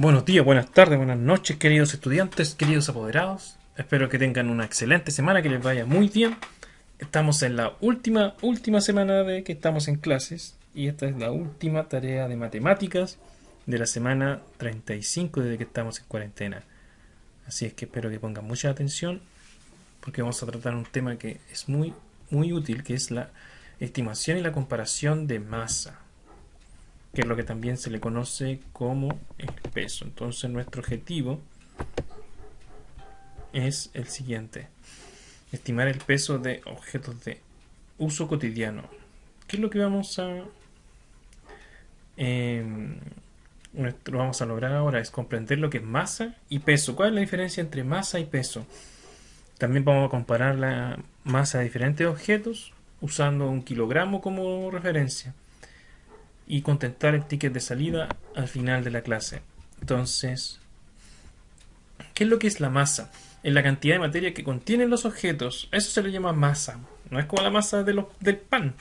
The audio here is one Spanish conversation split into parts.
Buenos días, buenas tardes, buenas noches, queridos estudiantes, queridos apoderados. Espero que tengan una excelente semana, que les vaya muy bien. Estamos en la última semana de que estamos en clases y esta es la última tarea de matemáticas de la semana 35 desde que estamos en cuarentena. Así es que espero que pongan mucha atención porque vamos a tratar un tema que es muy útil, que es la estimación y la comparación de masa, que es lo que también se le conoce como el peso. Entonces nuestro objetivo es el siguiente: estimar el peso de objetos de uso cotidiano. ¿Qué es lo que eh, vamos a lograr ahora? Es comprender lo que es masa y peso. ¿Cuál es la diferencia entre masa y peso? También vamos a comparar la masa de diferentes objetos usando un kilogramo como referencia y contestar el ticket de salida al final de la clase. Entonces, ¿qué es lo que es la masa? Es la cantidad de materia que contienen los objetos. Eso se le llama masa. No es como la masa del pan.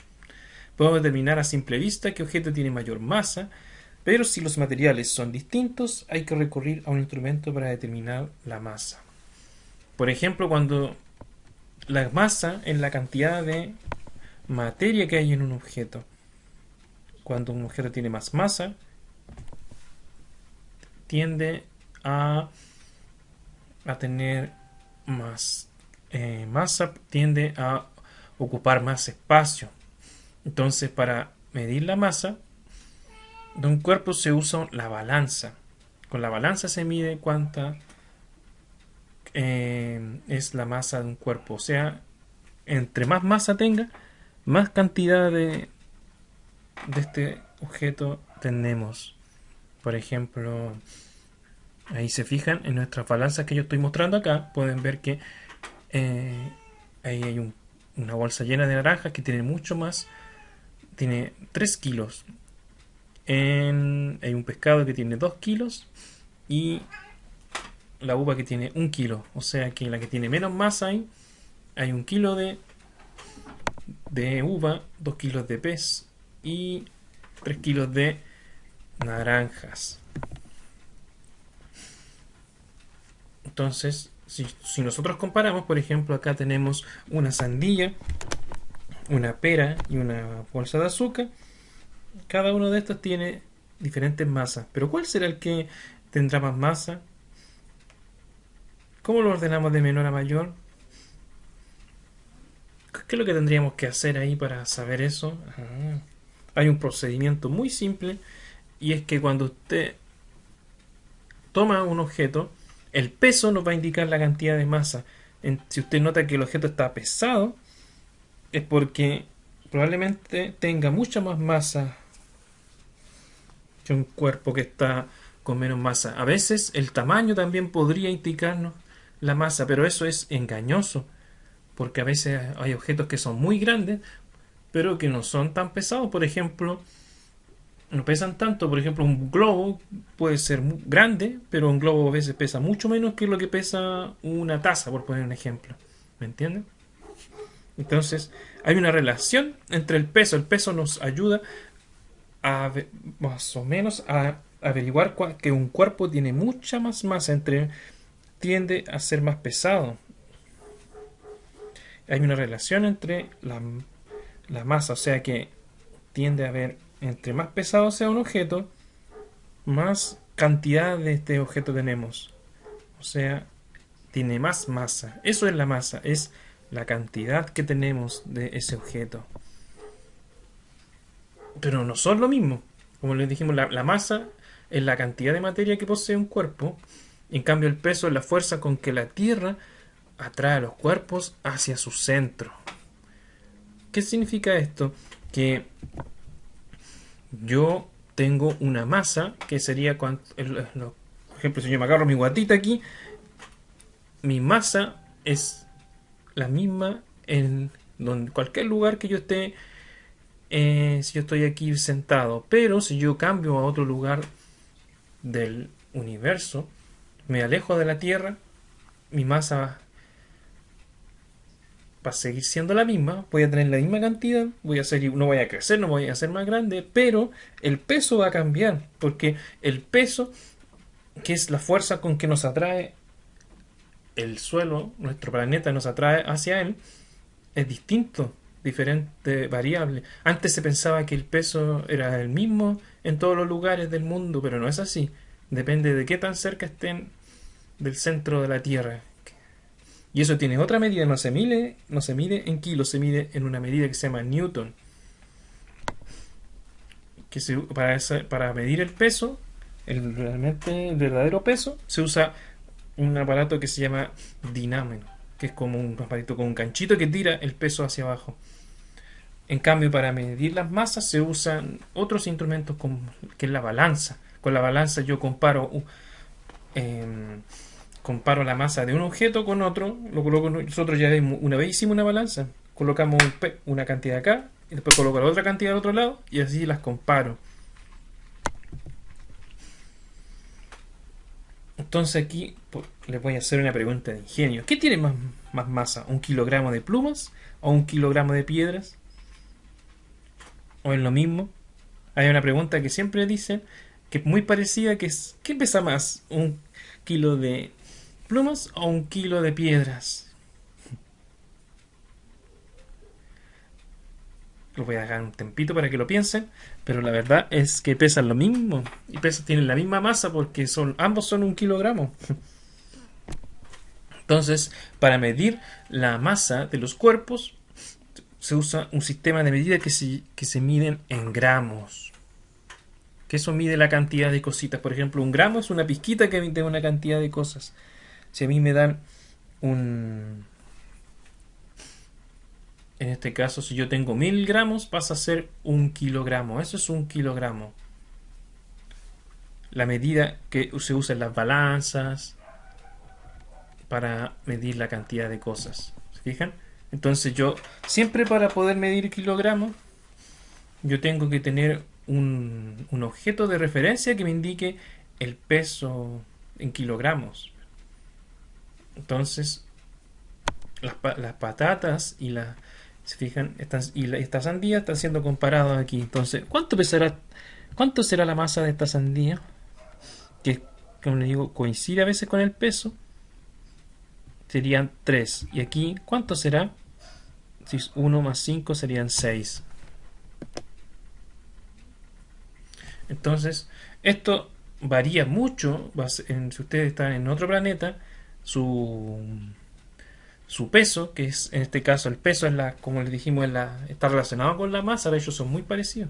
Podemos determinar a simple vista qué objeto tiene mayor masa, pero si los materiales son distintos, hay que recurrir a un instrumento para determinar la masa. Por ejemplo, cuando la masa es la cantidad de materia que hay en un objeto. Cuando un objeto tiene más masa, tiende a tener más masa, tiende a ocupar más espacio. Entonces, para medir la masa de un cuerpo se usa la balanza. Con la balanza se mide cuánta es la masa de un cuerpo. O sea, entre más masa tenga, más cantidad de este objeto tenemos. Por ejemplo, ahí se fijan en nuestras balanzas que yo estoy mostrando acá. Pueden ver que ahí hay una bolsa llena de naranjas que tiene mucho más. Tiene 3 kilos. Hay un pescado que tiene 2 kilos. Y la uva que tiene 1 kilo. O sea que la que tiene menos masa hay 1 kilo de uva, 2 kilos de pez y 3 kilos de naranjas. Entonces, si nosotros comparamos, por ejemplo, acá tenemos una sandía, una pera y una bolsa de azúcar. Cada uno de estos tiene diferentes masas. Pero ¿cuál será el que tendrá más masa? ¿Cómo lo ordenamos de menor a mayor? ¿Qué es lo que tendríamos que hacer ahí para saber eso? Hay un procedimiento muy simple y es que cuando usted toma un objeto, el peso nos va a indicar la cantidad de masa. Si usted nota que el objeto está pesado, es porque probablemente tenga mucha más masa que un cuerpo que está con menos masa. A veces el tamaño también podría indicarnos la masa, pero eso es engañoso, porque a veces hay objetos que son muy grandes, pero que no son tan pesados. Por ejemplo, no pesan tanto. Por ejemplo, un globo puede ser muy grande, pero un globo a veces pesa mucho menos que lo que pesa una taza, por poner un ejemplo. ¿Me entienden? Entonces, hay una relación entre el peso. El peso nos ayuda a más o menos a averiguar que un cuerpo tiene mucha más masa, tiende a ser más pesado. Hay una relación entre la masa, o sea que tiende a haber, entre más pesado sea un objeto, más cantidad de este objeto tenemos. O sea, tiene más masa. Eso es la masa, es la cantidad que tenemos de ese objeto. Pero no son lo mismo. Como les dijimos, la masa es la cantidad de materia que posee un cuerpo. En cambio, el peso es la fuerza con que la Tierra atrae a los cuerpos hacia su centro. ¿Qué significa esto? Que yo tengo una masa que sería por ejemplo, si yo me agarro mi guatita aquí, mi masa es la misma en cualquier lugar que yo esté. Si yo estoy aquí sentado, pero si yo cambio a otro lugar del universo, me alejo de la Tierra, mi masa va a seguir siendo la misma, voy a tener la misma cantidad, no voy a crecer, no voy a ser más grande, pero el peso va a cambiar, porque el peso que es la fuerza con que nos atrae el suelo, nuestro planeta nos atrae hacia él, es distinto, diferente, variable. Antes se pensaba que el peso era el mismo en todos los lugares del mundo, pero no es así. Depende de qué tan cerca estén del centro de la Tierra. Y eso tiene otra medida, no se mide en kilos, se mide en una medida que se llama Newton. Que para medir el peso, realmente el verdadero peso, se usa un aparato que se llama dinámono, que es como un aparato con un ganchito que tira el peso hacia abajo. En cambio, para medir las masas se usan otros instrumentos que es la balanza. Con la balanza yo comparo la masa de un objeto con otro. Nosotros ya una vez hicimos una balanza. Colocamos una cantidad acá y después coloco la otra cantidad al otro lado y así las comparo. Entonces aquí les voy a hacer una pregunta de ingenio. ¿Qué tiene más masa? ¿Un kilogramo de plumas o un kilogramo de piedras? ¿O es lo mismo? Hay una pregunta que siempre dicen que es muy parecida, que es ¿qué pesa más? ¿Un kilo de plumas o un kilo de piedras? Lo voy a dejar un tempito para que lo piensen, pero la verdad es que pesan lo mismo y tienen la misma masa porque ambos son un kilogramo. Entonces, para medir la masa de los cuerpos se usa un sistema de medida que se miden en gramos. Que eso mide la cantidad de cositas. Por ejemplo, un gramo es una pizquita que mide una cantidad de cosas. Si a mí me dan en este caso, si yo tengo 1000 gramos, pasa a ser un kilogramo. Eso es un kilogramo. La medida que se usa en las balanzas para medir la cantidad de cosas. ¿Se fijan? Entonces yo, siempre para poder medir kilogramos, yo tengo que tener un objeto de referencia que me indique el peso en kilogramos. Entonces, las patatas y se fijan, esta sandía están siendo comparadas aquí. Entonces, ¿cuánto será la masa de esta sandía? Que, como les digo, coincide a veces con el peso. Serían 3. Y aquí, ¿cuánto será? Si es 1 más 5 serían 6. Entonces, esto varía mucho. Si ustedes están en otro planeta, su peso, que es en este caso el peso, como les dijimos, está relacionado con la masa, de hecho son muy parecidos.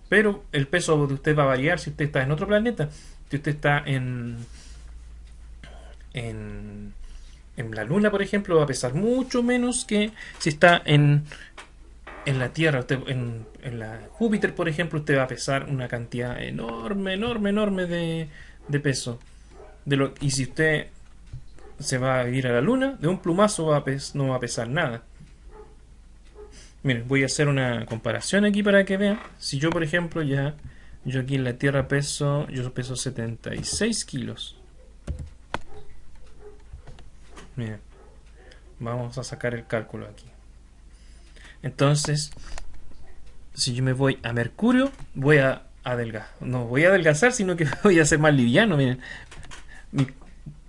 Pero el peso de usted va a variar si usted está en otro planeta. Si usted está en la Luna, por ejemplo, va a pesar mucho menos que si está en la Tierra. En la Júpiter, por ejemplo, usted va a pesar una cantidad enorme, enorme, enorme de peso. Y si usted se va a ir a la Luna, de un plumazo no va a pesar nada. Miren, voy a hacer una comparación aquí para que vean. Si yo, por ejemplo, yo aquí en la Tierra yo peso 76 kilos. Miren, vamos a sacar el cálculo aquí. Entonces, si yo me voy a Mercurio, voy a adelgazar. No voy a adelgazar, sino que voy a ser más liviano. Miren,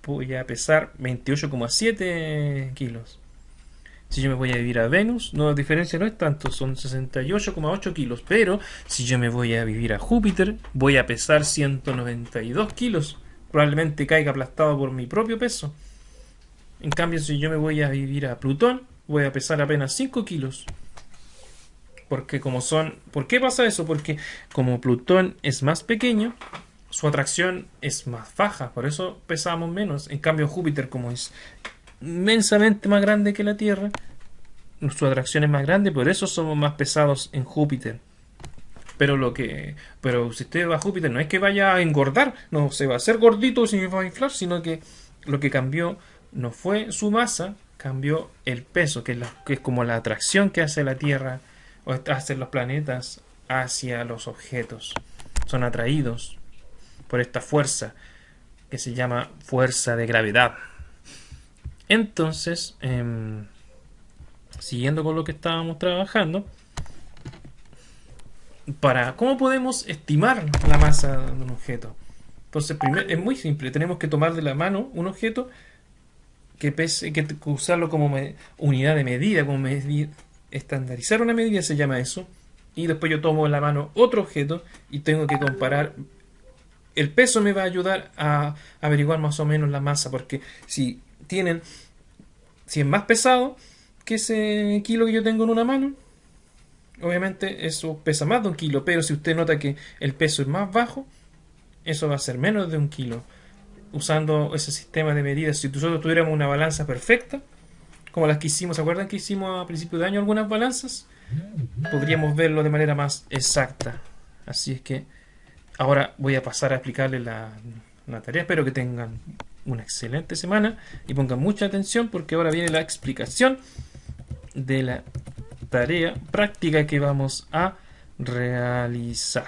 voy a pesar 28,7 kilos. Si yo me voy a vivir a Venus, la diferencia no es tanto, son 68,8 kilos. Pero si yo me voy a vivir a Júpiter, voy a pesar 192 kilos. Probablemente caiga aplastado por mi propio peso. En cambio, si yo me voy a vivir a Plutón, voy a pesar apenas 5 kilos. ¿Por qué pasa eso? Porque como Plutón es más pequeño, su atracción es más baja, por eso pesamos menos. En cambio, Júpiter, como es inmensamente más grande que la Tierra, su atracción es más grande, por eso somos más pesados en Júpiter. Pero si usted va a Júpiter, no es que vaya a engordar, no se va a hacer gordito y va a inflar, sino que lo que cambió no fue su masa, cambió el peso, que es como la atracción que hace la Tierra o hacen los planetas hacia los objetos. Son atraídos por esta fuerza que se llama fuerza de gravedad. Entonces, siguiendo con lo que estábamos trabajando, ¿cómo podemos estimar la masa de un objeto? Entonces, primero, es muy simple. Tenemos que tomar de la mano un objeto que pese, que usarlo como unidad de medida, como estandarizar una medida se llama eso. Y después yo tomo en la mano otro objeto y tengo que comparar. El peso me va a ayudar a averiguar más o menos la masa, porque si es más pesado que ese kilo que yo tengo en una mano, obviamente eso pesa más de un kilo, pero si usted nota que el peso es más bajo, eso va a ser menos de un kilo. Usando ese sistema de medidas, si nosotros tuviéramos una balanza perfecta, como las que hicimos, ¿se acuerdan que hicimos a principio de año algunas balanzas? Podríamos verlo de manera más exacta. Así es que ahora voy a pasar a explicarles la tarea. Espero que tengan una excelente semana y pongan mucha atención porque ahora viene la explicación de la tarea práctica que vamos a realizar.